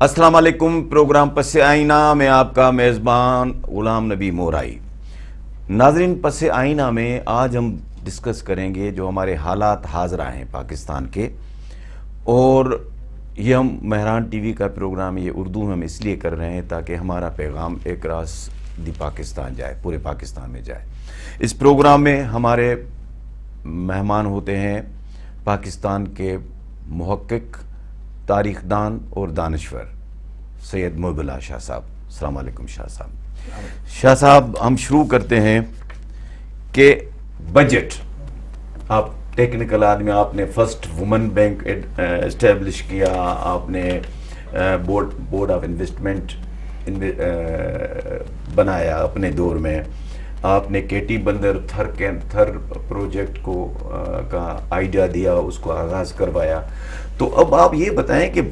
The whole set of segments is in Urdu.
السلام علیکم. پروگرام پس آئینہ میں آپ کا میزبان غلام نبی مورائی. ناظرین، پس آئینہ میں آج ہم ڈسکس کریں گے جو ہمارے حالات حاضرہ ہیں پاکستان کے، اور یہ ہم مہران ٹی وی کا پروگرام یہ اردو میں ہم اس لیے کر رہے ہیں تاکہ ہمارا پیغام ایک راس دی پاکستان جائے، پورے پاکستان میں جائے. اس پروگرام میں ہمارے مہمان ہوتے ہیں پاکستان کے محقق، تاریخ دان اور دانشور سید محب اللہ شاہ صاحب. السلام علیکم شاہ صاحب. شاہ صاحب، ہم شروع کرتے ہیں کہ بجٹ، آپ ٹیکنیکل آدمی، آپ نے فرسٹ وومن بینک اسٹیبلش کیا، آپ نے بورڈ آف انویسٹمنٹ بنایا اپنے دور میں، آپ نے کے ٹی بندر تھر پروجیکٹ کو کا آئیڈیا دیا، اس کو آغاز کروایا. تو اب آپ یہ بتائیں کہ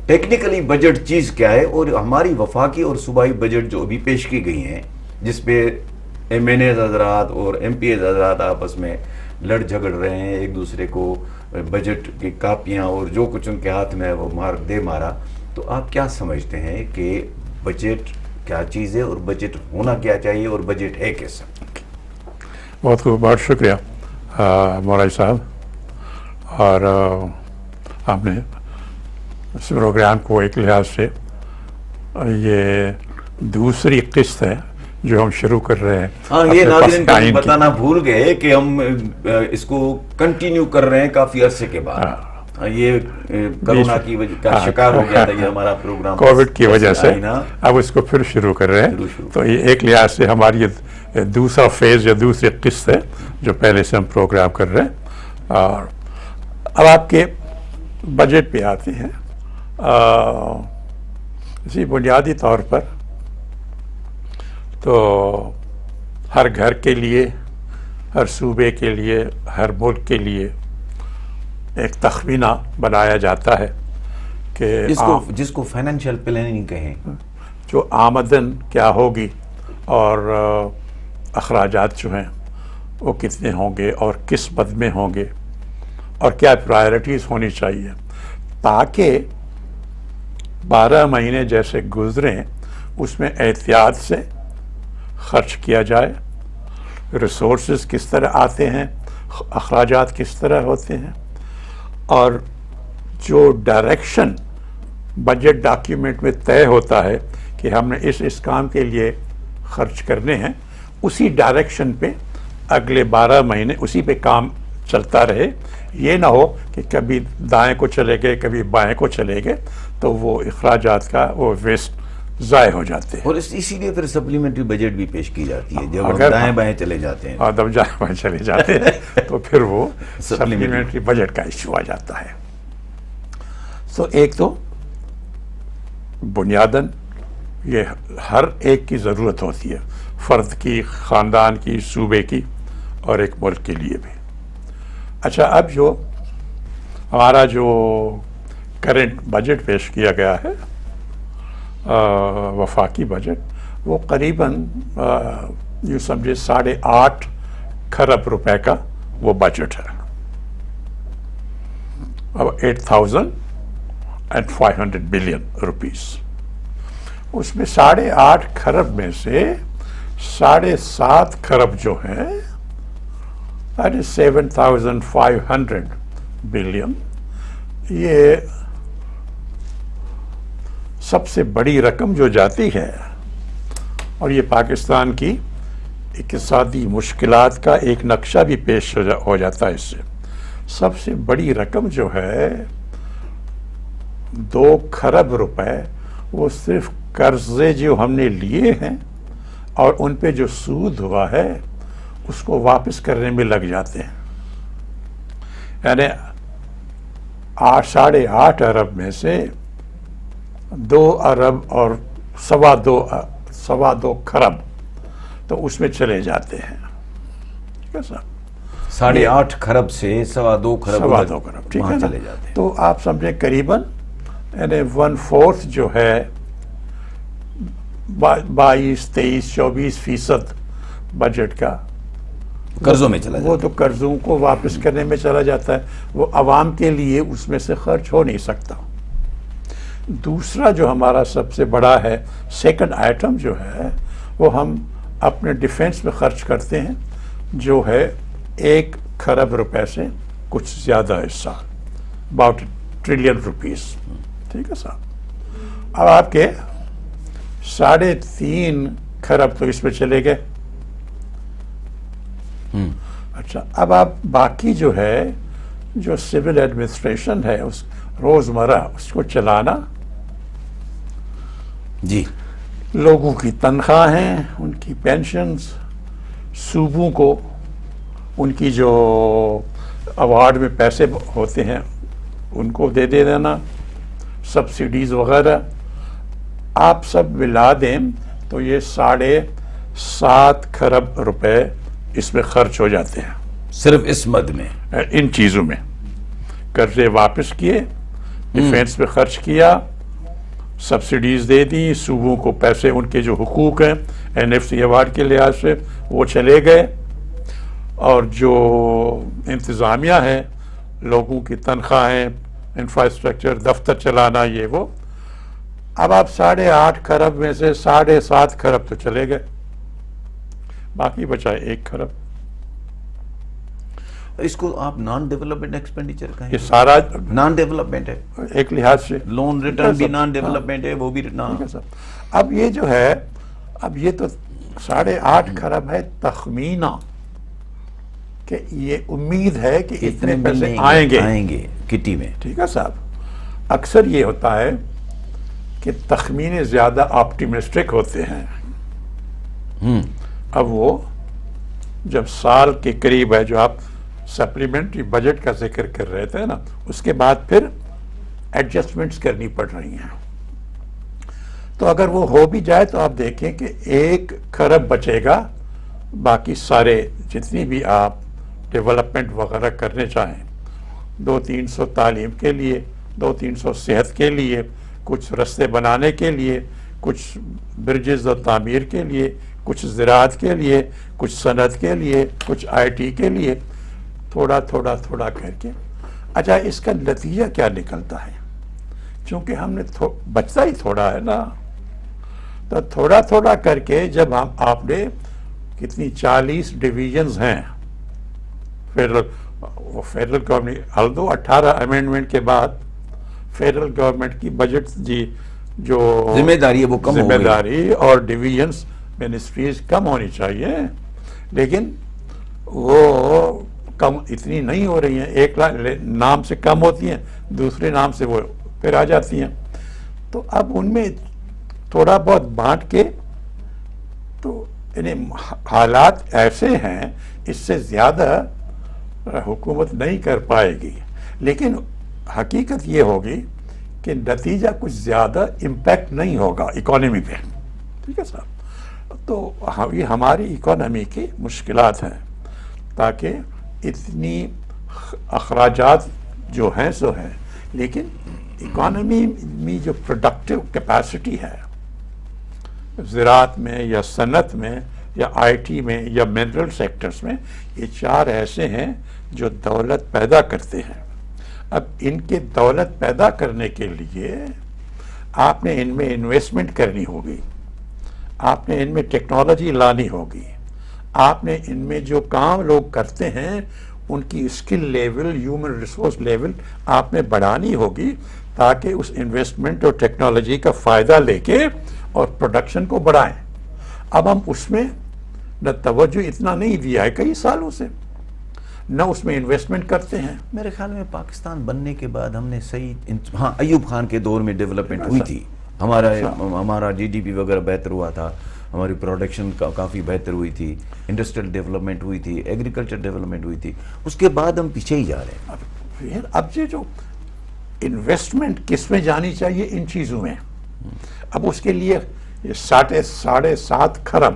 ٹیکنیکلی بجٹ چیز کیا ہے، اور ہماری وفاقی اور صوبائی بجٹ جو ابھی پیش کی گئی ہیں جس پہ ایم این ایز حضرات اور ایم پی ایز حضرات آپس میں لڑ جھگڑ رہے ہیں، ایک دوسرے کو بجٹ کی کاپیاں اور جو کچھ ان کے ہاتھ میں ہے وہ مارا. تو آپ کیا سمجھتے ہیں کہ بجٹ کیا چیز ہے اور بجٹ ہونا کیا چاہیے اور بجٹ ہے کیسا؟ بہت خوب، بہت شکریہ مولائی صاحب. اور آپ نے اس پروگرام کو ایک لحاظ سے یہ دوسری قسط ہے جو ہم شروع کر رہے ہیں. ہاں، یہ ناظرین کو بتانا بھول گئے کہ ہم اس کو کنٹینیو کر رہے ہیں کافی عرصے کے بعد. یہ کرونا کی وجہ کا شکار ہو گیا تھا یہ ہمارا پروگرام، کووڈ کی وجہ سے اب اس کو پھر شروع کر رہے ہیں. تو یہ ایک لحاظ سے ہماری یہ دوسرا فیز یا دوسری قسط ہے جو پہلے سے ہم پروگرام کر رہے ہیں. اور اب آپ کے بجٹ پہ آتے ہیں. اسی بنیادی طور پر تو ہر گھر کے لیے، ہر صوبے کے لیے، ہر ملک کے لیے ایک تخمینہ بنایا جاتا ہے کہ جس کو فائنینشیل پلاننگ کہیں، جو آمدن کیا ہوگی اور اخراجات جو ہیں وہ کتنے ہوں گے اور کس مد میں ہوں گے اور کیا پرائرٹیز ہونی چاہیے، تاکہ 12 مہینے جیسے گزریں اس میں احتیاط سے خرچ کیا جائے. ریسورسز کس طرح آتے ہیں، اخراجات کس طرح ہوتے ہیں، اور جو ڈائریکشن بجٹ ڈاکیومنٹ میں طے ہوتا ہے کہ ہم نے اس کام کے لیے خرچ کرنے ہیں، اسی ڈائریکشن پہ اگلے 12 مہینے اسی پہ کام چلتا رہے. یہ نہ ہو کہ کبھی دائیں کو چلے گئے کبھی بائیں کو چلے گئے تو وہ اخراجات کا وہ ویسٹ ضائع ہو جاتے ہیں. اور اسی لیے پھر سپلیمنٹری بجٹ بھی پیش کی جاتی ہے جب دائیں بائیں چلے جاتے ہیں. جب دائیں بائیں چلے جاتے ہیں تو پھر وہ سپلیمنٹری بجٹ کا ایشو آ جاتا ہے. تو ایک تو بنیاداً یہ ہر ایک کی ضرورت ہوتی ہے، فرد کی، خاندان کی، صوبے کی اور ایک ملک کے لیے بھی. اچھا، اب جو ہمارا جو کرنٹ بجٹ پیش کیا گیا ہے، وفاقی بجٹ، وہ قریباً یوں سمجھے 8.5 کھرب روپے کا وہ بجٹ ہے. اب 8,500 بلین روپیز، اس میں 8.5 کھرب میں سے 7.5 کھرب جو ہیں 7,500 بلین، یہ سب سے بڑی رقم جو جاتی ہے، اور یہ پاکستان کی اقتصادی مشکلات کا ایک نقشہ بھی پیش ہو جاتا ہے. اس سے سب سے بڑی رقم جو ہے 2 کھرب روپے، وہ صرف قرضے جو ہم نے لیے ہیں اور ان پہ جو سود ہوا ہے اس کو واپس کرنے میں لگ جاتے ہیں. یعنی 8.5 ارب میں سے 2 ارب اور 2.25 کھرب تو اس میں چلے جاتے ہیں. ٹھیک ہے صاحب، 8.5 کھرب سے 2.25 کھرب ٹھیک ہے چلے جاتے ہیں. تو آپ سمجھیں قریباً یعنی 1/4 جو ہے 22-23-24% بجٹ کا قرضوں میں چلا جاتا ہے. وہ تو قرضوں کو واپس کرنے میں چلا جاتا ہے. وہ عوام کے لیے اس میں سے خرچ ہو نہیں سکتا. دوسرا جو ہمارا سب سے بڑا ہے سیکنڈ آئٹم جو ہے وہ ہم اپنے ڈیفینس میں خرچ کرتے ہیں، جو ہے 1 کھرب روپے سے کچھ زیادہ حصہ، about $1 trillion۔ ٹھیک ہے صاحب، اب آپ کے 3.5 کھرب تو اس میں چلے گئے۔ اچھا، اب آپ باقی جو ہے جو سول ایڈمنسٹریشن ہے اس روزمرہ اس کو چلانا، جی، لوگوں کی تنخواہیں، ان کی پینشنز، صوبوں کو ان کی جو ایوارڈ میں پیسے ہوتے ہیں ان کو دے دینا، سبسڈیز وغیرہ، آپ سب ملا دیں تو یہ 7.5 کھرب روپے اس میں خرچ ہو جاتے ہیں، صرف اس مد میں، ان چیزوں میں۔ قرضے واپس کیے، ڈیفینس میں خرچ کیا، سبسڈیز دے دی، صوبوں کو پیسے ان کے جو حقوق ہیں NFC ایوارڈ کے لحاظ سے وہ چلے گئے، اور جو انتظامیہ ہے، لوگوں کی تنخواہیں، انفراسٹرکچر، دفتر چلانا، یہ وہ، اب آپ 8.5 کھرب میں سے 7.5 کھرب تو چلے گئے، باقی بچا 1 کھرب۔ اس کو آپ نان ڈیولپمنٹ ایکسپینڈیچر کہیں یہ سارا نان ڈیولپمنٹ ہے، ایک لحاظ سے لون ریٹرن بھی نان ڈیولپمنٹ ہے، وہ بھی اب یہ جو ہے، اب یہ تو 8.5 کھرب ہے تخمینہ، کہ یہ امید ہے کہ اتنے پیسے آئیں گے کٹی میں۔ ٹھیک ہے صاحب، اکثر یہ ہوتا ہے کہ تخمینے زیادہ آپٹیمسٹک ہوتے ہیں، اب وہ جب سال کے قریب ہے، جو آپ سپلیمنٹری بجٹ کا ذکر کر رہے تھے نا، اس کے بعد پھر ایڈجسٹمنٹس کرنی پڑ رہی ہیں، تو اگر وہ ہو بھی جائے تو آپ دیکھیں کہ 1 کھرب بچے گا، باقی سارے جتنی بھی آپ ڈیولپمنٹ وغیرہ کرنے چاہیں، 200-300 تعلیم کے لیے، 200-300 صحت کے لیے، کچھ رستے بنانے کے لیے، کچھ برجز اور تعمیر کے لیے، کچھ زراعت کے لیے، کچھ صنعت کے لیے، کچھ IT کے لیے، تھوڑا تھوڑا تھوڑا کر کے۔ اچھا، اس کا نتیجہ کیا نکلتا ہے؟ چونکہ ہم نے بچتا ہی تھوڑا ہے نا، تو تھوڑا تھوڑا کر کے جب آپ نے کتنی 40 ڈویژنز ہیں فیڈرل گورنمنٹ، ہل دو 18 امینڈمنٹ کے بعد فیڈرل گورنمنٹ کی بجٹ جو ذمہ داری ہے وہ کم ہو گئی، ذمہ داری اور ڈویژنز منسٹریز کم ہونی چاہیے، لیکن وہ کم اتنی نہیں ہو رہی ہیں، ایک نام سے کم ہوتی ہیں، دوسرے نام سے وہ پھر آ جاتی ہیں، تو اب ان میں تھوڑا بہت بانٹ کے، تو حالات ایسے ہیں اس سے زیادہ حکومت نہیں کر پائے گی، لیکن حقیقت یہ ہوگی کہ نتیجہ کچھ زیادہ امپیکٹ نہیں ہوگا اکانومی پہ۔ ٹھیک ہے صاحب، تو یہ ہماری اکانومی کی مشکلات ہیں، تاکہ اتنی اخراجات جو ہیں سو ہیں، لیکن اکانومی میں جو پروڈکٹیو کیپیسٹی ہے، زراعت میں یا صنعت میں یا IT میں یا منرل سیکٹرز میں، یہ 4 ایسے ہیں جو دولت پیدا کرتے ہیں۔ اب ان کے دولت پیدا کرنے کے لیے آپ نے ان میں انویسٹمنٹ کرنی ہوگی، آپ نے ان میں ٹیکنالوجی لانی ہوگی، آپ نے ان میں جو کام لوگ کرتے ہیں ان کی skill level, human resource level آپ نے بڑھانی ہوگی، تاکہ اس انویسٹمنٹ اور ٹیکنالوجی کا فائدہ لے کے اور پروڈکشن کو بڑھائیں۔ اب ہم اس میں نہ توجہ اتنا نہیں دیا ہے کئی سالوں سے، نہ اس میں انویسٹمنٹ کرتے ہیں۔ میرے خیال میں پاکستان بننے کے بعد ہم نے ہاں ایوب خان کے دور میں ڈیولپمنٹ ہوئی تھی، ہمارا GDP وغیرہ بہتر ہوا تھا، ہماری پروڈکشن کافی بہتر ہوئی تھی، انڈسٹریل ڈیولپمنٹ ہوئی تھی، ایگریکلچر ڈیولپمنٹ ہوئی تھی، اس کے بعد ہم پیچھے ہی جا رہے ہیں۔ اب یہ جو انویسٹمنٹ کس میں جانی چاہیے، ان چیزوں میں، اب اس کے لیے 7.5 کھرب،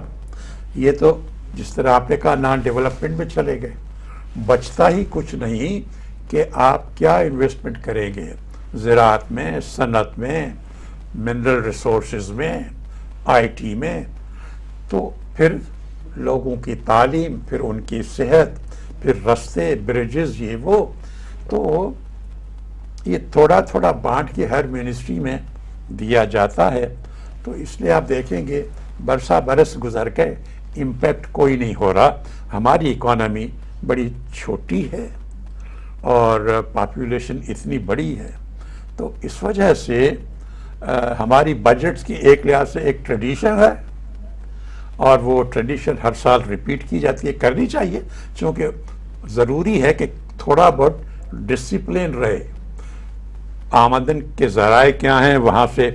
یہ تو جس طرح آپ نے کہا نان ڈیولپمنٹ میں چلے گئے، بچتا ہی کچھ نہیں کہ آپ کیا انویسٹمنٹ کریں گے، زراعت میں، صنعت میں، منرل ریسورسز میں، IT میں، تو پھر لوگوں کی تعلیم، پھر ان کی صحت، پھر رستے، برجز، یہ وہ، تو یہ تھوڑا تھوڑا بانٹ کے ہر منسٹری میں دیا جاتا ہے تو اس لیے آپ دیکھیں گے برسہ برس گزر گئے، امپیکٹ کوئی نہیں ہو رہا. ہماری اکانومی بڑی چھوٹی ہے اور پاپولیشن اتنی بڑی ہے، تو اس وجہ سے ہماری بجٹس کی ایک لحاظ سے ایک ٹریڈیشن ہے اور وہ ٹریڈیشن ہر سال ریپیٹ کی جاتی ہے، کرنی چاہیے، چونکہ ضروری ہے کہ تھوڑا بہت ڈسپلن رہے. آمدن کے ذرائع کیا ہیں، وہاں سے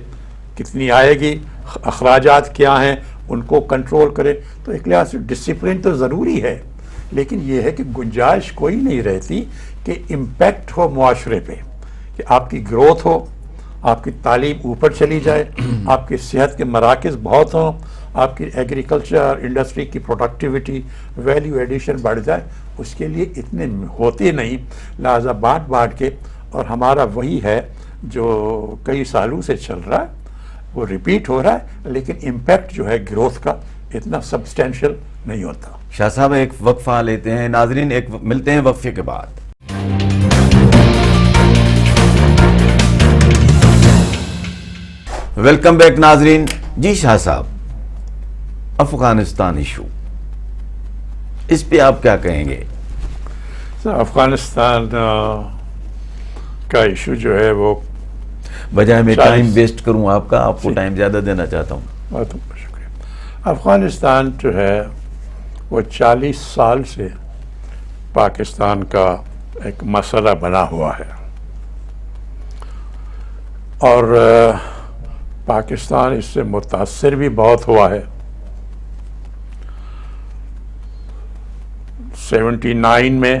کتنی آئے گی، اخراجات کیا ہیں، ان کو کنٹرول کرے. تو ایک لحاظ سے ڈسپلن تو ضروری ہے، لیکن یہ ہے کہ گنجائش کوئی نہیں رہتی کہ امپیکٹ ہو معاشرے پہ، کہ آپ کی گروتھ ہو، آپ کی تعلیم اوپر چلی جائے، آپ کی صحت کے مراکز بہت ہوں، آپ کی ایگریکلچر انڈسٹری کی پروڈکٹیوٹی ویلیو ایڈیشن بڑھ جائے. اس کے لیے اتنے ہوتے نہیں، لہذا بانٹ بانٹ کے، اور ہمارا وہی ہے جو کئی سالوں سے چل رہا ہے، وہ ریپیٹ ہو رہا ہے، لیکن امپیکٹ جو ہے گروتھ کا اتنا سبسٹینشیل نہیں ہوتا. شاہ صاحب ایک وقفہ لیتے ہیں. ناظرین ملتے ہیں وقفے کے بعد. ویلکم بیک ناظرین. جی شاہ صاحب، افغانستان ایشو، اس پہ آپ کیا کہیں گے؟ افغانستان کا ایشو جو ہے وہ بجائے میں ٹائم ویسٹ کروں آپ کا، آپ کو ٹائم زیادہ دینا چاہتا ہوں. بہت شکریہ. افغانستان جو ہے وہ 40 سال سے پاکستان کا ایک مسئلہ بنا ہوا ہے، اور پاکستان اس سے متاثر بھی بہت ہوا ہے. 79 میں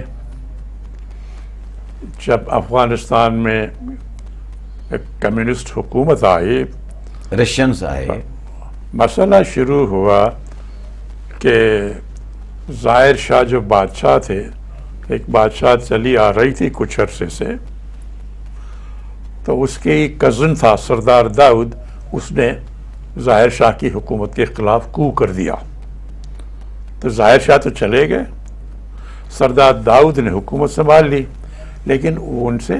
جب افغانستان میں ایک کمیونسٹ حکومت آئی، رشینز آئے، مسئلہ شروع ہوا کہ ظاہر شاہ جو بادشاہ تھے، ایک بادشاہ چلی آ رہی تھی کچھ عرصے سے، تو اس کے کزن تھا سردار داؤد، اس نے ظاہر شاہ کی حکومت کے خلاف کو کر دیا. تو ظاہر شاہ تو چلے گئے، سردار داؤد نے حکومت سنبھال لی، لیکن ان سے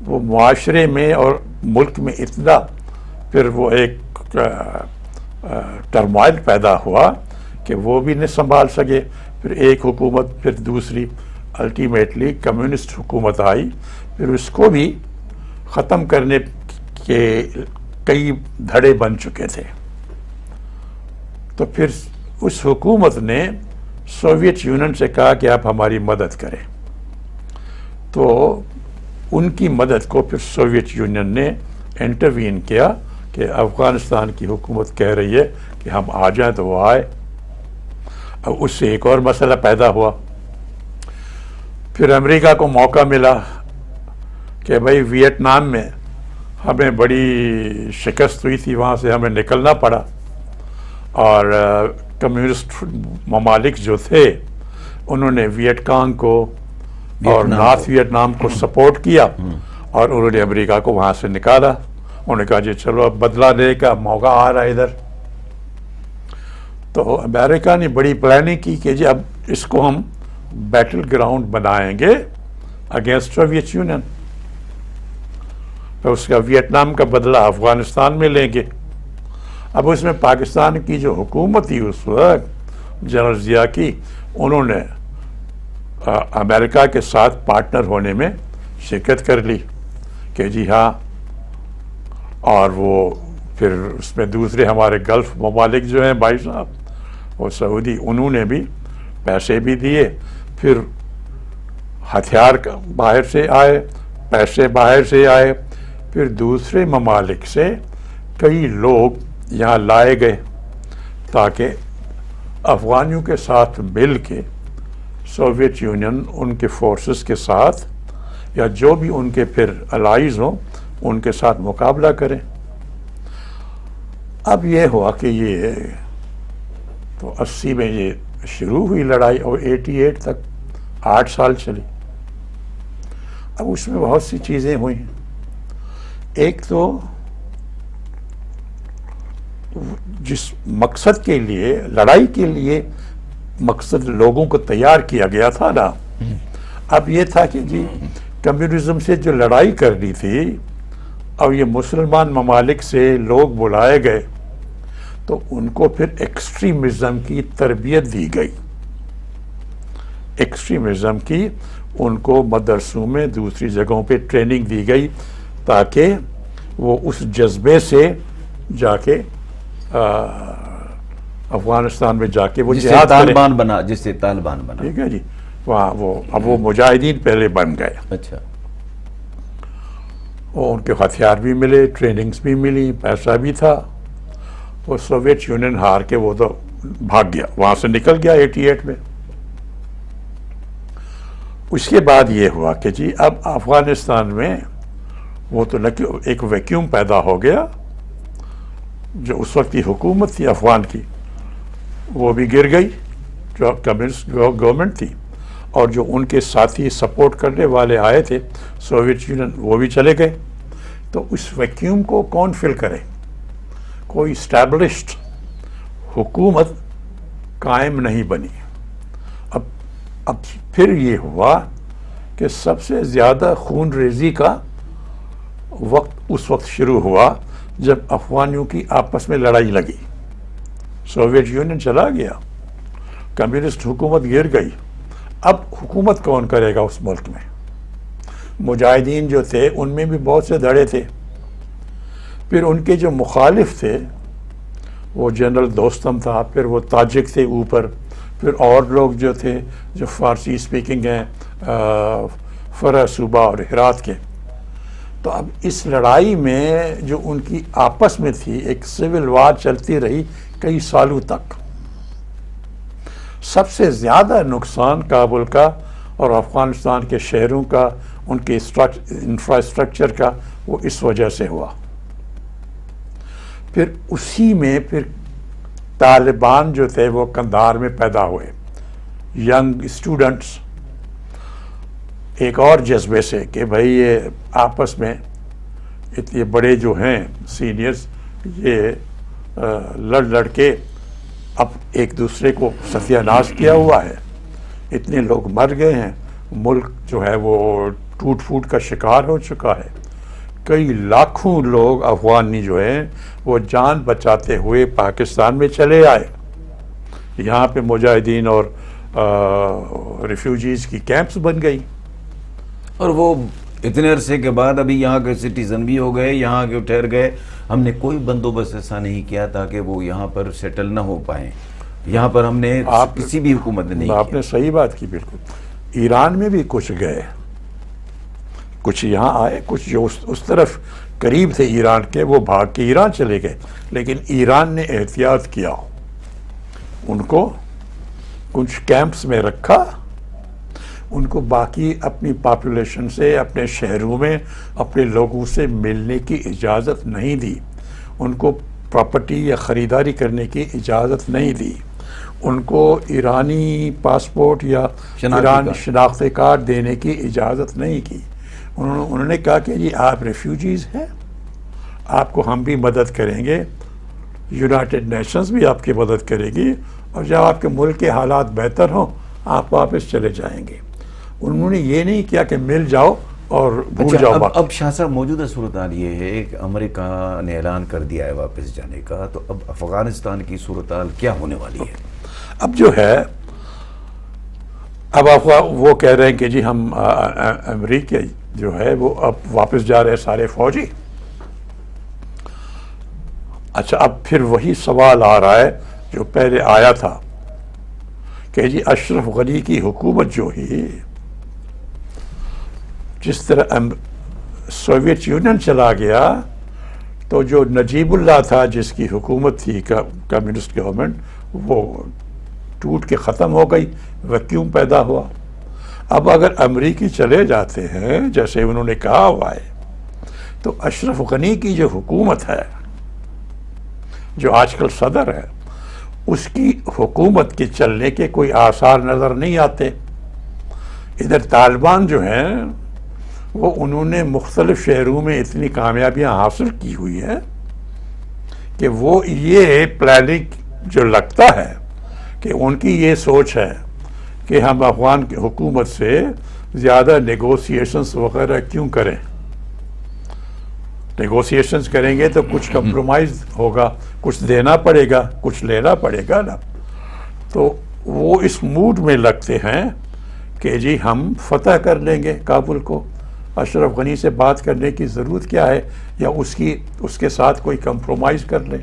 وہ معاشرے میں اور ملک میں اتنا پھر وہ ایک ٹرمائل پیدا ہوا کہ وہ بھی نہیں سنبھال سکے. پھر ایک حکومت، پھر دوسری، الٹیمیٹلی کمیونسٹ حکومت آئی، پھر اس کو بھی ختم کرنے کے کئی دھڑے بن چکے تھے. تو پھر اس حکومت نے سوویت یونین سے کہا کہ آپ ہماری مدد کریں، تو ان کی مدد کو پھر سوویت یونین نے انٹروین کیا کہ افغانستان کی حکومت کہہ رہی ہے کہ ہم آ جائیں، تو وہ آئے. اب اس سے ایک اور مسئلہ پیدا ہوا. پھر امریکہ کو موقع ملا کہ بھائی ویتنام میں ہمیں بڑی شکست ہوئی تھی، وہاں سے ہمیں نکلنا پڑا، اور کمیونسٹ ممالک جو تھے انہوں نے ویت کانگ کو اور نارتھ ویتنام کو سپورٹ کیا، اور انہوں نے امریکہ کو وہاں سے نکالا. انہوں نے کہا جی چلو اب بدلہ لے کا موقع آ رہا ہے ادھر. تو امریکہ نے بڑی پلاننگ کی کہ جی اب اس کو ہم بیٹل گراؤنڈ بنائیں گے اگینسٹ سوویت یونین، تو اس کا ویتنام کا بدلہ افغانستان میں لیں گے. اب اس میں پاکستان کی جو حکومت تھی اس وقت جنرل ضیاء کی، انہوں نے امریکہ کے ساتھ پارٹنر ہونے میں شرکت کر لی کہ جی ہاں، اور وہ پھر اس میں دوسرے ہمارے گلف ممالک جو ہیں بھائی صاحب، وہ سعودی، انہوں نے بھی پیسے بھی دیے، پھر ہتھیار باہر سے آئے، پیسے باہر سے آئے، پھر دوسرے ممالک سے کئی لوگ یہاں لائے گئے تاکہ افغانیوں کے ساتھ مل کے سوویت یونین ان کے فورسز کے ساتھ یا جو بھی ان کے پھر الائیز ہوں ان کے ساتھ مقابلہ کریں. اب یہ ہوا کہ یہ تو 80 میں یہ شروع ہوئی لڑائی، اور 88 تک 8 سال چلی. اب اس میں بہت سی چیزیں ہوئی ہیں. ایک تو جس مقصد کے لیے، لڑائی کے لیے مقصد لوگوں کو تیار کیا گیا تھا نا، اب یہ تھا کہ جی کمیونزم سے جو لڑائی کرنی تھی اب یہ مسلمان ممالک سے لوگ بلائے گئے تو ان کو پھر ایکسٹریمزم کی تربیت دی گئی. ایکسٹریمزم کی ان کو مدرسوں میں دوسری جگہوں پہ ٹریننگ دی گئی تاکہ وہ اس جذبے سے جا کے افغانستان میں جا کے وہ جس سے جہاد کریں. طالبان بنا. ٹھیک ہے جی. وہاں اب وہ مجاہدین پہلے بن گئے. اچھا. وہ ان کے ہتھیار بھی ملے، ٹریننگز بھی ملی، پیسہ بھی تھا. وہ سوویت یونین ہار کے وہ تو بھاگ گیا، وہاں سے نکل گیا 88 میں. اس کے بعد یہ ہوا کہ جی اب افغانستان میں وہ تو ایک ویکیوم پیدا ہو گیا. جو اس وقت کی حکومت تھی افغان کی وہ بھی گر گئی، جو کمیونسٹ گورنمنٹ تھی، اور جو ان کے ساتھی سپورٹ کرنے والے آئے تھے سوویت یونین وہ بھی چلے گئے. تو اس ویکیوم کو کون فل کرے؟ کوئی اسٹیبلشڈ حکومت قائم نہیں بنی. اب پھر یہ ہوا کہ سب سے زیادہ خون ریزی کا وقت اس وقت شروع ہوا جب افغانیوں کی آپس میں لڑائی لگی. سوویت یونین چلا گیا، کمیونسٹ حکومت گر گئی. اب حکومت کون کرے گا اس ملک میں؟ مجاہدین جو تھے ان میں بھی بہت سے دھڑے تھے. پھر ان کے جو مخالف تھے وہ جنرل دوستم تھا، پھر وہ تاجک تھے اوپر، پھر اور لوگ جو تھے جو فارسی اسپیکنگ ہیں فرح صوبہ اور ہرات کے. تو اب اس لڑائی میں جو ان کی آپس میں تھی ایک سول وار چلتی رہی کئی سالوں تک. سب سے زیادہ نقصان کابل کا اور افغانستان کے شہروں کا، ان کے انفراسٹرکچر کا، وہ اس وجہ سے ہوا. پھر اسی میں پھر طالبان جو تھے وہ قندھار میں پیدا ہوئے، ینگ اسٹوڈنٹس، ایک اور جذبے سے کہ بھائی یہ آپس میں اتنے بڑے جو ہیں سینئرز یہ لڑ کے اب ایک دوسرے کو ستیہ ناش کیا ہوا ہے، اتنے لوگ مر گئے ہیں، ملک جو ہے وہ ٹوٹ پھوٹ کا شکار ہو چکا ہے. کئی لاکھوں لوگ افغانی جو ہیں وہ جان بچاتے ہوئے پاکستان میں چلے آئے. یہاں پہ مجاہدین اور ریفیوجیز کی کیمپس بن گئی. اور وہ اتنے عرصے کے بعد ابھی یہاں کے سٹیزن بھی ہو گئے، یہاں کے ٹھہر گئے. ہم نے کوئی بندوبست ایسا نہیں کیا تاکہ وہ یہاں پر سیٹل نہ ہو پائیں. یہاں پر ہم نے کسی بھی حکومت نے نہیں کیا. آپ نے صحیح بات کی بالکل. ایران میں بھی کچھ گئے، کچھ یہاں آئے، کچھ جو اس طرف قریب تھے ایران کے وہ بھاگ کے ایران چلے گئے. لیکن ایران نے احتیاط کیا، ان کو کچھ کیمپس میں رکھا، ان کو باقی اپنی پاپولیشن سے، اپنے شہروں میں اپنے لوگوں سے ملنے کی اجازت نہیں دی، ان کو پراپرٹی یا خریداری کرنے کی اجازت نہیں دی، ان کو ایرانی پاسپورٹ یا ایران شناختی کارڈ دینے کی اجازت نہیں کی. انہوں نے کہا کہ جی آپ ریفیوجیز ہیں، آپ کو ہم بھی مدد کریں گے، یونائٹڈ نیشنز بھی آپ کی مدد کرے گی، اور جب آپ کے ملک کے حالات بہتر ہوں آپ واپس چلے جائیں گے. انہوں نے یہ نہیں کیا کہ مل جاؤ اور بھول جاؤ. اب شاہ صاحب موجودہ صورتحال یہ ہے کہ امریکہ نے اعلان کر دیا ہے واپس جانے کا، تو اب افغانستان کی صورتحال کیا ہونے والی ہے؟ اب جو ہے اب وہ کہہ رہے ہیں کہ جی ہم امریکہ جو ہے وہ اب واپس جا رہے ہیں سارے فوجی. اچھا اب پھر وہی سوال آ رہا ہے جو پہلے آیا تھا کہ جی اشرف غنی کی حکومت جو ہی جس طرح سوویت یونین چلا گیا تو جو نجیب اللہ تھا جس کی حکومت تھی کمیونسٹ گورنمنٹ وہ ٹوٹ کے ختم ہو گئی، ویکیوم پیدا ہوا. اب اگر امریکی چلے جاتے ہیں جیسے انہوں نے کہا ہوا ہے تو اشرف غنی کی جو حکومت ہے جو آج کل صدر ہے اس کی حکومت کے چلنے کے کوئی آثار نظر نہیں آتے. ادھر طالبان جو ہیں وہ انہوں نے مختلف شہروں میں اتنی کامیابیاں حاصل کی ہوئی ہیں کہ وہ یہ پلاننگ جو لگتا ہے کہ ان کی یہ سوچ ہے کہ ہم افغان کی حکومت سے زیادہ نیگوسیشنز وغیرہ کیوں کریں. نیگوسیشنز کریں گے تو کچھ کمپرومائز ہوگا، کچھ دینا پڑے گا، کچھ لینا پڑے گا نا. تو وہ اس موڈ میں لگتے ہیں کہ جی ہم فتح کر لیں گے کابل کو، اشرف غنی سے بات کرنے کی ضرورت کیا ہے، یا اس کے ساتھ کوئی کمپرومائز کر لیں.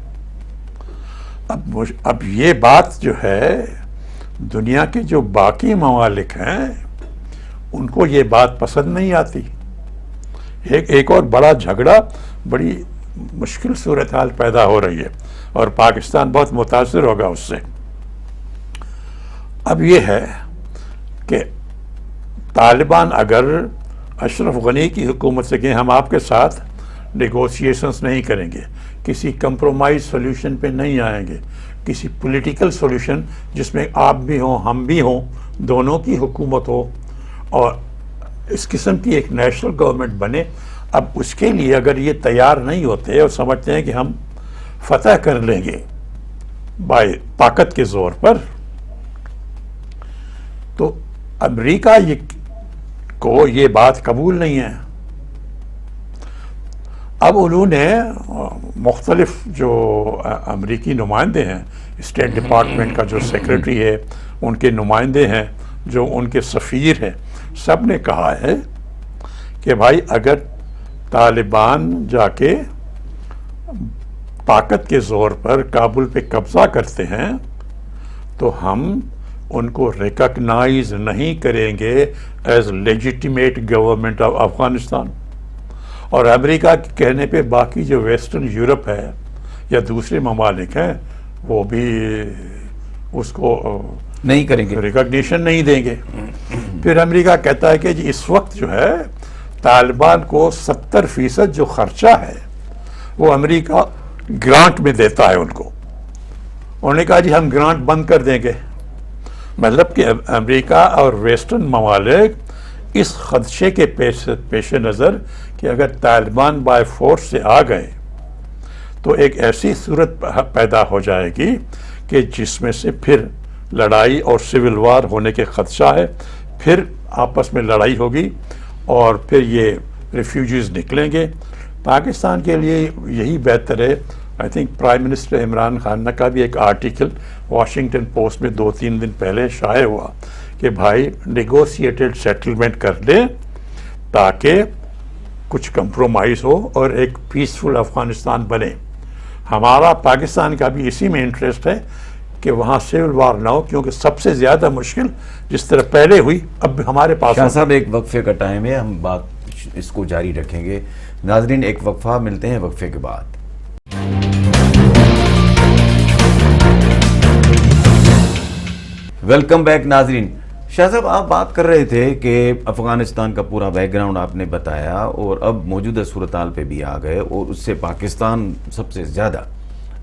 اب یہ بات جو ہے دنیا کے جو باقی ممالک ہیں ان کو یہ بات پسند نہیں آتی. ایک اور بڑا جھگڑا، بڑی مشکل صورتحال پیدا ہو رہی ہے اور پاکستان بہت متاثر ہوگا اس سے. اب یہ ہے کہ طالبان اگر اشرف غنی کی حکومت سے کہیں ہم آپ کے ساتھ نیگوسیشنز نہیں کریں گے، کسی کمپرومائز سولوشن پہ نہیں آئیں گے، کسی پولیٹیکل سولوشن جس میں آپ بھی ہوں ہم بھی ہوں، دونوں کی حکومت ہو اور اس قسم کی ایک نیشنل گورنمنٹ بنے. اب اس کے لیے اگر یہ تیار نہیں ہوتے اور سمجھتے ہیں کہ ہم فتح کر لیں گے بائی طاقت کے زور پر، تو امریکہ کو یہ بات قبول نہیں ہے. اب انہوں نے مختلف جو امریکی نمائندے ہیں، اسٹیٹ ڈپارٹمنٹ کا جو سیکرٹری ہے، ان کے نمائندے ہیں، جو ان کے سفیر ہیں، سب نے کہا ہے کہ بھائی اگر طالبان جا کے طاقت کے زور پر کابل پہ قبضہ کرتے ہیں تو ہم ان کو ریکگنائز نہیں کریں گے as legitimate government of Afghanistan. اور امریکہ کے کہنے پہ باقی جو ویسٹرن یورپ ہے یا دوسرے ممالک ہیں وہ بھی اس کو نہیں کریں گے، ریکگنیشن نہیں دیں گے. پھر امریکہ کہتا ہے کہ جی اس وقت جو ہے طالبان کو 70% جو خرچہ ہے وہ امریکہ گرانٹ میں دیتا ہے ان کو. انہوں نے کہا جی ہم گرانٹ بند کر دیں گے. مطلب کہ امریکہ اور ویسٹرن ممالک اس خدشے کے پیش نظر کہ اگر طالبان بائی فورس سے آ گئے تو ایک ایسی صورت پیدا ہو جائے گی کہ جس میں سے پھر لڑائی اور سول وار ہونے کے خدشہ ہے، پھر آپس میں لڑائی ہوگی اور پھر یہ ریفیوجیز نکلیں گے. پاکستان کے لیے یہی بہتر ہے. I think prime minister Imran Khan کا بھی ایک آرٹیکل واشنگٹن پوسٹ میں 2-3 دن پہلے شائع ہوا کہ بھائی نیگوسیٹڈ سیٹلمنٹ کر لیں تاکہ کچھ کمپرومائز ہو اور ایک پیسفل افغانستان بنے. ہمارا پاکستان کا بھی اسی میں انٹرسٹ ہے کہ وہاں سول وار نہ ہو، کیونکہ سب سے زیادہ مشکل جس طرح پہلے ہوئی اب ہمارے پاس. شاہ صاحب ایک وقفے کا ٹائم ہے، ہم بات اس کو جاری رکھیں گے. ناظرین ایک وقفہ، ملتے ہیں وقفے کے بعد. ویلکم بیک ناظرین. شاہ صاحب آپ بات کر رہے تھے کہ افغانستان کا پورا بیک گراؤنڈ آپ نے بتایا اور اب موجودہ صورتحال پہ بھی آ گئے اور اس سے پاکستان سب سے زیادہ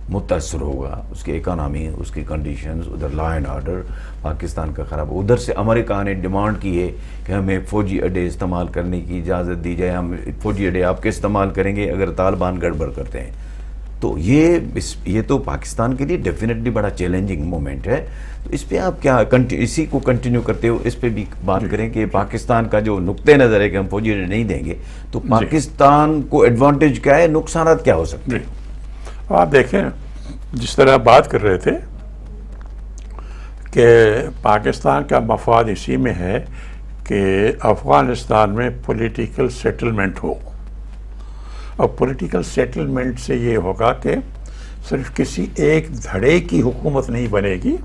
متاثر ہوگا. اس کی اکانومی، اس کی کنڈیشنز، ادھر لا اینڈ آرڈر پاکستان کا خراب. ادھر سے امریکہ نے ڈیمانڈ کی ہے کہ ہمیں فوجی اڈے استعمال کرنے کی اجازت دی جائے. ہم فوجی اڈے آپ کے استعمال کریں گے اگر طالبان گڑبڑ کرتے ہیں. تو یہ تو پاکستان کے لیے ڈیفینیٹلی بڑا چیلنجنگ مومنٹ ہے. تو اس پہ آپ کیا اسی کو کنٹینیو کرتے ہو اس پہ بھی بات کریں کہ پاکستان کا جو نقطۂ نظر ہے کہ ہم فوجی اڈے نہیں دیں گے تو پاکستان کو ایڈوانٹیج کیا ہے، نقصانات کیا ہو سکتے ہیں؟ آپ دیکھیں جس طرح بات کر رہے تھے کہ پاکستان کا مفاد اسی میں ہے کہ افغانستان میں پولیٹیکل سیٹلمنٹ ہو. اور پولیٹیکل سیٹلمنٹ سے یہ ہوگا کہ صرف کسی ایک دھڑے کی حکومت نہیں بنے گی،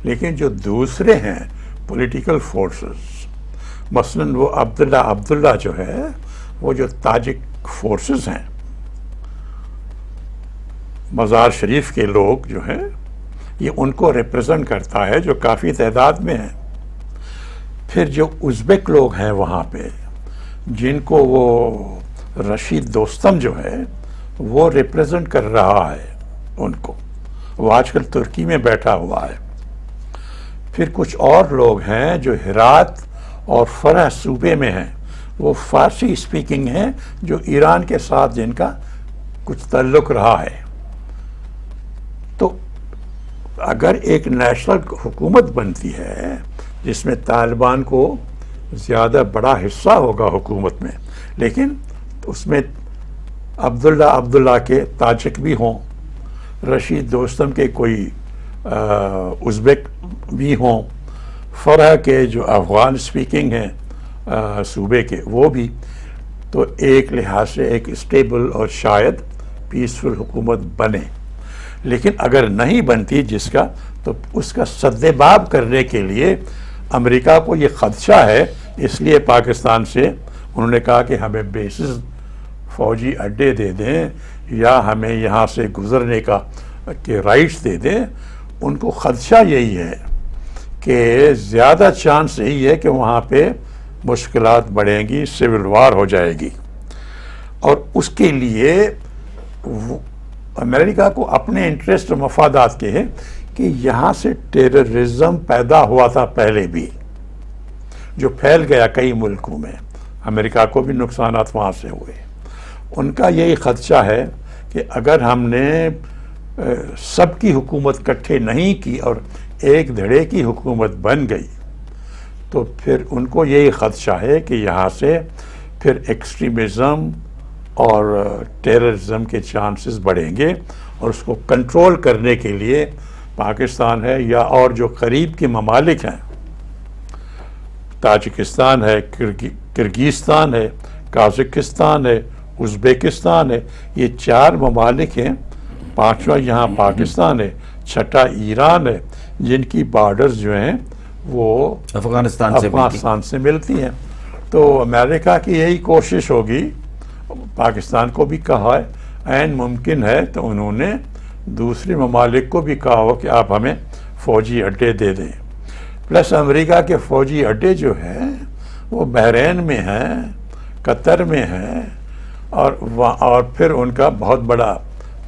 لیکن جو دوسرے ہیں پولیٹیکل فورسز، مثلاً وہ عبداللہ جو ہے، وہ جو تاجک فورسز ہیں، مزار شریف کے لوگ جو ہیں، یہ ان کو ریپرزنٹ کرتا ہے جو کافی تعداد میں ہیں. پھر جو ازبک لوگ ہیں وہاں پہ، جن کو وہ رشید دوستم جو ہے وہ ریپرزنٹ کر رہا ہے ان کو، وہ آج کل ترکی میں بیٹھا ہوا ہے. پھر کچھ اور لوگ ہیں جو ہرات اور فرح صوبے میں ہیں، وہ فارسی اسپیکنگ ہیں، جو ایران کے ساتھ جن کا کچھ تعلق رہا ہے. تو اگر ایک نیشنل حکومت بنتی ہے جس میں طالبان کو زیادہ بڑا حصہ ہوگا حکومت میں، لیکن اس میں عبداللہ کے تاجک بھی ہوں، رشید دوستم کے کوئی ازبیک بھی ہوں، فرح کے جو افغان اسپیکنگ ہیں صوبے کے وہ بھی، تو ایک لحاظ سے ایک اسٹیبل اور شاید پیسفل حکومت بنے. لیکن اگر نہیں بنتی جس کا، تو اس کا سدباب کرنے کے لیے امریکہ کو یہ خدشہ ہے. اس لیے پاکستان سے انہوں نے کہا کہ ہمیں بیسز فوجی اڈے دے دیں یا ہمیں یہاں سے گزرنے کا کے رائٹس دے دیں. ان کو خدشہ یہی ہے کہ زیادہ چانس یہی ہے کہ وہاں پہ مشکلات بڑھیں گی، سول وار ہو جائے گی. اور اس کے لیے امریکہ کو اپنے انٹرسٹ و مفادات کے ہیں کہ یہاں سے ٹیررزم پیدا ہوا تھا پہلے بھی، جو پھیل گیا کئی ملکوں میں، امریکہ کو بھی نقصانات وہاں سے ہوئے. ان کا یہی خدشہ ہے کہ اگر ہم نے سب کی حکومت کٹھے نہیں کی اور ایک دھڑے کی حکومت بن گئی، تو پھر ان کو یہی خدشہ ہے کہ یہاں سے پھر ایکسٹریمزم اور ٹیررزم کے چانسز بڑھیں گے. اور اس کو کنٹرول کرنے کے لیے پاکستان ہے یا اور جو قریب کے ممالک ہیں، تاجکستان ہے، کرگیزستان ہے، قازقستان ہے، ازبیکستان ہے، یہ 4 ممالک ہیں. 5واں یہاں پاکستان ہے، 6واں ایران ہے، جن کی بارڈرز جو ہیں وہ افغانستان سے ملتی ہیں. تو امریکہ کی یہی کوشش ہوگی، پاکستان کو بھی کہا ہے، عین ممکن ہے تو انہوں نے دوسرے ممالک کو بھی کہا ہو کہ آپ ہمیں فوجی اڈے دے دیں. پلس امریکہ کے فوجی اڈے جو ہیں وہ بحرین میں ہیں، قطر میں ہیں، اور پھر ان کا بہت بڑا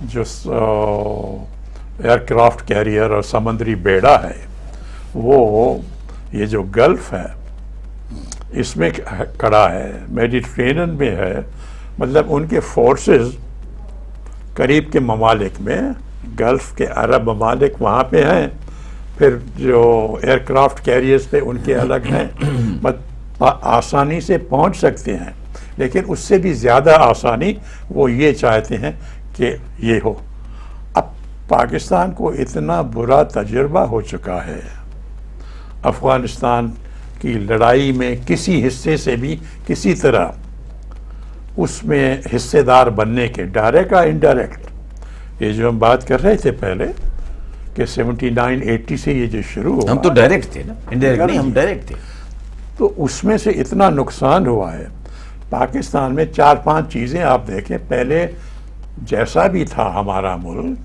جو ایئر کرافٹ کیریئر اور سمندری بیڑا ہے وہ یہ جو گلف ہے اس میں کھڑا ہے، میڈیٹرینین میں ہے. مطلب ان کے فورسز قریب کے ممالک میں، گلف کے عرب ممالک وہاں پہ ہیں. پھر جو ایئر کرافٹ کیریئرز پہ ان کے الگ ہیں، آسانی سے پہنچ سکتے ہیں. لیکن اس سے بھی زیادہ آسانی وہ یہ چاہتے ہیں کہ یہ ہو. اب پاکستان کو اتنا برا تجربہ ہو چکا ہے افغانستان کی لڑائی میں، کسی حصے سے بھی کسی طرح اس میں حصے دار بننے کے، ڈائریکٹ یا انڈائریکٹ. یہ جو ہم بات کر رہے تھے پہلے کہ 79-80 سے یہ جو شروع ہوا، ہم تو ڈائریکٹ تھے نا، انڈائریکٹ نہیں، ہم ڈائریکٹ تھے. تو اس میں سے اتنا نقصان ہوا ہے پاکستان میں. 4-5 چیزیں آپ دیکھیں، پہلے جیسا بھی تھا ہمارا ملک،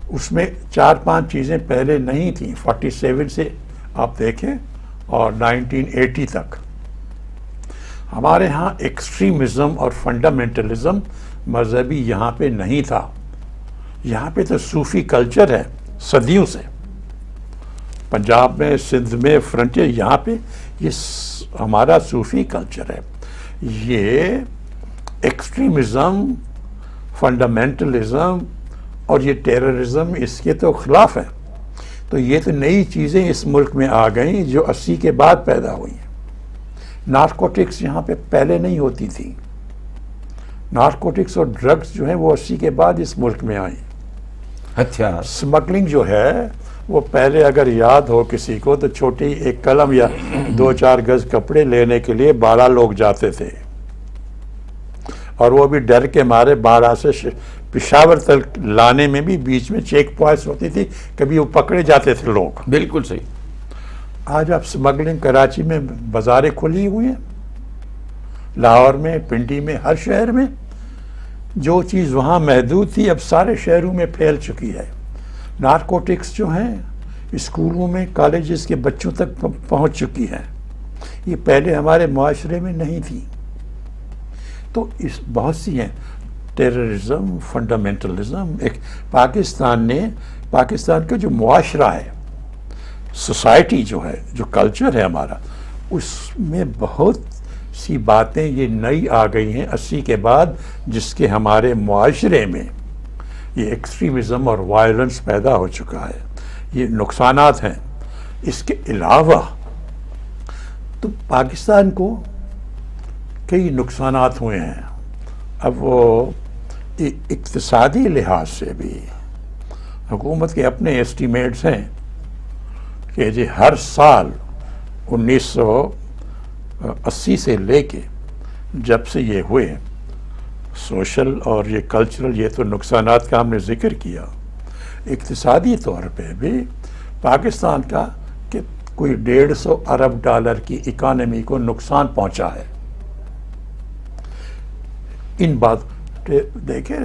اس میں 4-5 چیزیں پہلے نہیں تھیں. 47 سے آپ دیکھیں اور 1980 تک ہمارے ہاں ایکسٹریمزم اور فنڈامنٹلزم مذہبی یہاں پہ نہیں تھا. یہاں پہ تو صوفی کلچر ہے صدیوں سے. پنجاب میں، سندھ میں، فرنٹیئر، یہاں پہ یہ ہمارا صوفی کلچر ہے. یہ ایکسٹریمزم، فنڈامنٹلزم اور یہ ٹیررزم اس کے تو خلاف ہے. تو یہ تو نئی چیزیں اس ملک میں آ گئیں جو 80 کے بعد پیدا ہوئی ہیں. نارکوٹکس یہاں پہ پہلے نہیں ہوتی تھی. نارکوٹکس اور ڈرگس جو ہیں وہ 80 کے بعد اس ملک میں آئیں. اچھا، سمگلنگ جو ہے وہ پہلے اگر یاد ہو کسی کو تو چھوٹی ایک قلم یا 2-4 گز کپڑے لینے کے لیے 12 لوگ جاتے تھے، اور وہ بھی ڈر کے مارے 12 سے پشاور تک لانے میں بھی بیچ میں چیک پوائنٹس ہوتی تھی، کبھی وہ پکڑے جاتے تھے لوگ. بالکل صحیح. آج آپ سمگلنگ کراچی میں بازاریں کھلی ہوئی ہیں، لاہور میں، پنڈی میں، ہر شہر میں. جو چیز وہاں محدود تھی اب سارے شہروں میں پھیل چکی ہے. نارکوٹکس جو ہیں اسکولوں میں، کالجز کے بچوں تک پہنچ چکی ہے. یہ پہلے ہمارے معاشرے میں نہیں تھی. تو اس بہت سی ہیں، ٹیررزم، فنڈامنٹلزم. ایک پاکستان کا جو معاشرہ ہے، سوسائٹی جو ہے، جو کلچر ہے ہمارا، اس میں بہت سی باتیں یہ نئی آ گئی ہیں 80 کے بعد، جس کے ہمارے معاشرے میں یہ ایکسٹریمزم اور وائلنس پیدا ہو چکا ہے. یہ نقصانات ہیں. اس کے علاوہ تو پاکستان کو کئی نقصانات ہوئے ہیں. اب وہ اقتصادی لحاظ سے بھی حکومت کے اپنے ایسٹیمیٹس ہیں کہ جی ہر سال 1980 سے لے کے جب سے یہ ہوئے سوشل اور یہ کلچرل یہ تو نقصانات کا ہم نے ذکر کیا، اقتصادی طور پہ بھی پاکستان کا کہ کوئی 150 ارب ڈالر کی اکانومی کو نقصان پہنچا ہے۔ ان بات دیکھیں،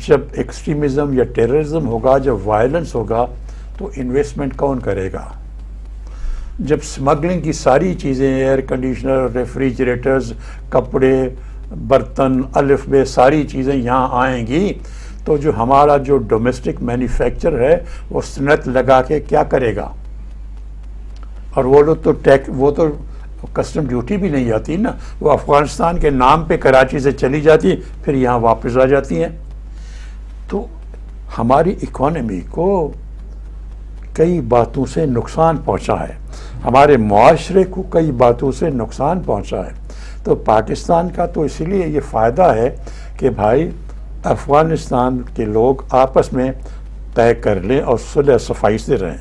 جب ایکسٹریمزم یا ٹیررزم ہوگا، جب وائلنس ہوگا تو انویسٹمنٹ کون کرے گا؟ جب سمگلنگ کی ساری چیزیں، ایئر کنڈیشنر، ریفریجریٹرز، کپڑے، برتن، الف بے ساری چیزیں یہاں آئیں گی تو جو ہمارا جو ڈومیسٹک مینوفیکچر ہے وہ صنعت لگا کے کیا کرے گا؟ اور وہ لوگ تو وہ تو کسٹم ڈیوٹی بھی نہیں آتی نا، وہ افغانستان کے نام پہ کراچی سے چلی جاتی پھر یہاں واپس آ جاتی ہیں۔ تو ہماری اکانومی کو کئی باتوں سے نقصان پہنچا ہے، ہمارے معاشرے کو کئی باتوں سے نقصان پہنچا ہے۔ تو پاکستان کا تو اسی لیے یہ فائدہ ہے کہ بھائی افغانستان کے لوگ آپس میں طے کر لیں اور صلح صفائی سے رہیں۔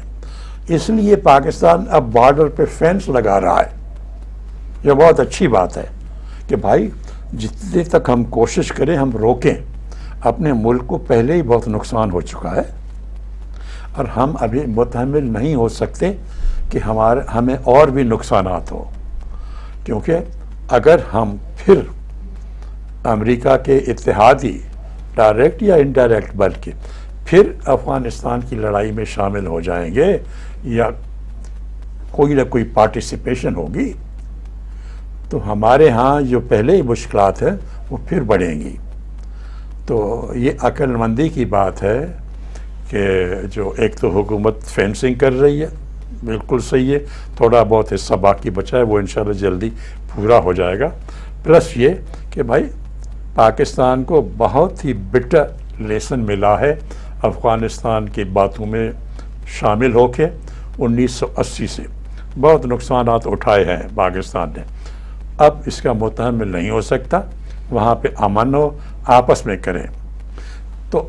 اس لیے پاکستان اب بارڈر پہ فینس لگا رہا ہے۔ یہ بہت اچھی بات ہے کہ بھائی جتنے تک ہم کوشش کریں ہم روکیں، اپنے ملک کو پہلے ہی بہت نقصان ہو چکا ہے اور ہم ابھی متحمل نہیں ہو سکتے کہ ہمیں اور بھی نقصانات ہو، کیونکہ اگر ہم پھر امریکہ کے اتحادی ڈائریکٹ یا انڈائریکٹ بلکہ پھر افغانستان کی لڑائی میں شامل ہو جائیں گے یا کوئی نہ کوئی پارٹیسپیشن ہوگی تو ہمارے ہاں جو پہلے ہی مشکلات ہیں وہ پھر بڑھیں گی۔ تو یہ عقل مندی کی بات ہے کہ جو ایک تو حکومت فینسنگ کر رہی ہے، بالکل صحیح ہے، تھوڑا بہت حصہ باقی بچا ہے وہ انشاءاللہ جلدی پورا ہو جائے گا۔ پلس یہ کہ بھائی پاکستان کو بہت ہی بٹر لیسن ملا ہے افغانستان کی باتوں میں شامل ہو کے 1980 سے بہت نقصانات اٹھائے ہیں پاکستان نے، اب اس کا متحمل نہیں ہو سکتا، وہاں پہ امن ہو، آپس میں کریں۔ تو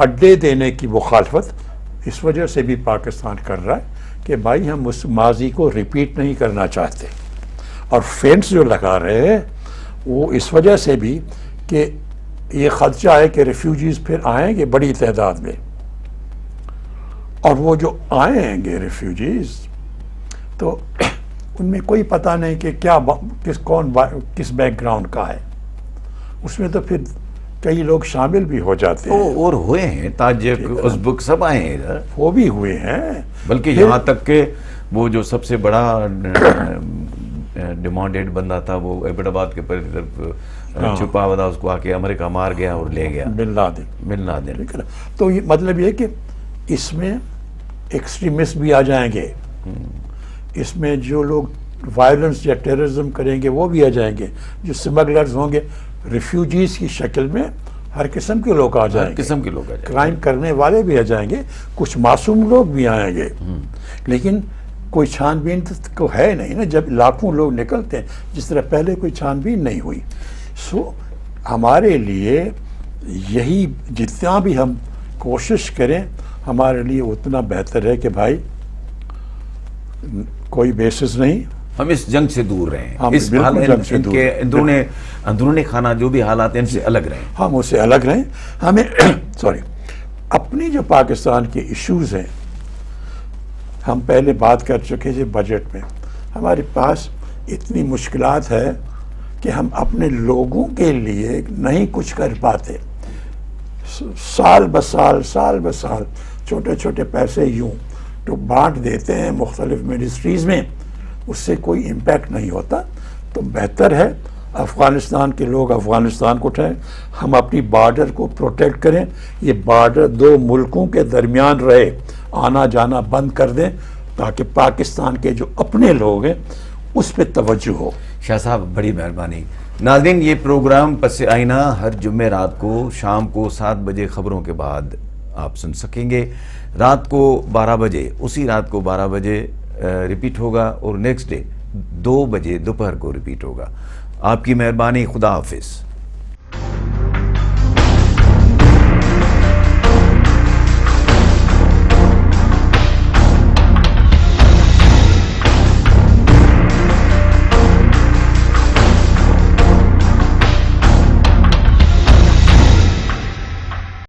اڈے دینے کی مخالفت اس وجہ سے بھی پاکستان کر رہا ہے کہ بھائی ہم اس ماضی کو ریپیٹ نہیں کرنا چاہتے، اور فینس جو لگا رہے ہیں وہ اس وجہ سے بھی کہ یہ خدشہ ہے کہ ریفیوجیز پھر آئیں گے بڑی تعداد میں، اور وہ جو آئیں گے ریفیوجیز تو ان میں کوئی پتہ نہیں کہ کس بیک گراؤنڈ کا ہے، اس میں تو پھر کئی لوگ شامل بھی ہو جاتے ہیں، اور ہوئے ہیں تاجک ازبک سب آئے ہیں ادھر، وہ بھی ہوئے ہیں، بلکہ یہاں تک کہ وہ جو سب سے بڑا ڈیمانڈیڈ بندہ تھا وہ ایبٹ آباد کے طرف چھپا ہوا تھا، اس کو آ کے امریکہ مار گیا اور لے گیا، بن لادن۔ تو یہ مطلب یہ کہ اس میں ایکسٹریمسٹ بھی آ جائیں گے، اس میں جو لوگ وائلنس یا ٹیررزم کریں گے وہ بھی آ جائیں گے، جو سمگلرز ہوں گے، ریفیوجیز کی شکل میں ہر قسم کے لوگ آ جائیں گے، کرائم کرنے والے بھی آ جائیں گے، کچھ معصوم لوگ بھی آئیں گے، لیکن کوئی چھان بین تو ہے نہیں نا، جب لاکھوں لوگ نکلتے ہیں جس طرح پہلے کوئی چھان بین نہیں ہوئی۔ ہمارے لیے یہی جتنا بھی ہم کوشش کریں ہمارے لیے اتنا بہتر ہے کہ بھائی کوئی بیسس نہیں، ہم اس جنگ سے دور رہیں، اس جنگ سے دور، اندرونی خانہ جو بھی حالات ہیں ان سے الگ رہیں، ہم اس سے الگ رہیں۔ ہمیں اپنی جو پاکستان کے ایشوز ہیں، ہم پہلے بات کر چکے تھے بجٹ میں، ہمارے پاس اتنی مشکلات ہے کہ ہم اپنے لوگوں کے لیے نہیں کچھ کر پاتے، سال بسال چھوٹے چھوٹے پیسے یوں تو بانٹ دیتے ہیں مختلف منسٹریز میں، اس سے کوئی امپیکٹ نہیں ہوتا۔ تو بہتر ہے افغانستان کے لوگ افغانستان کو اٹھائیں، ہم اپنی بارڈر کو پروٹیکٹ کریں، یہ بارڈر دو ملکوں کے درمیان رہے، آنا جانا بند کر دیں تاکہ پاکستان کے جو اپنے لوگ ہیں اس پہ توجہ ہو۔ شاہ صاحب بڑی مہربانی۔ ناظرین، یہ پروگرام پس آئینہ ہر جمعہ رات کو شام کو 7 بجے خبروں کے بعد آپ سن سکیں گے، رات کو 12 بجے، اسی رات کو 12 بجے ریپیٹ ہوگا، اور نیکسٹ ڈے 2 بجے دوپہر کو ریپیٹ ہوگا۔ آپ کی مہربانی، خدا حافظ۔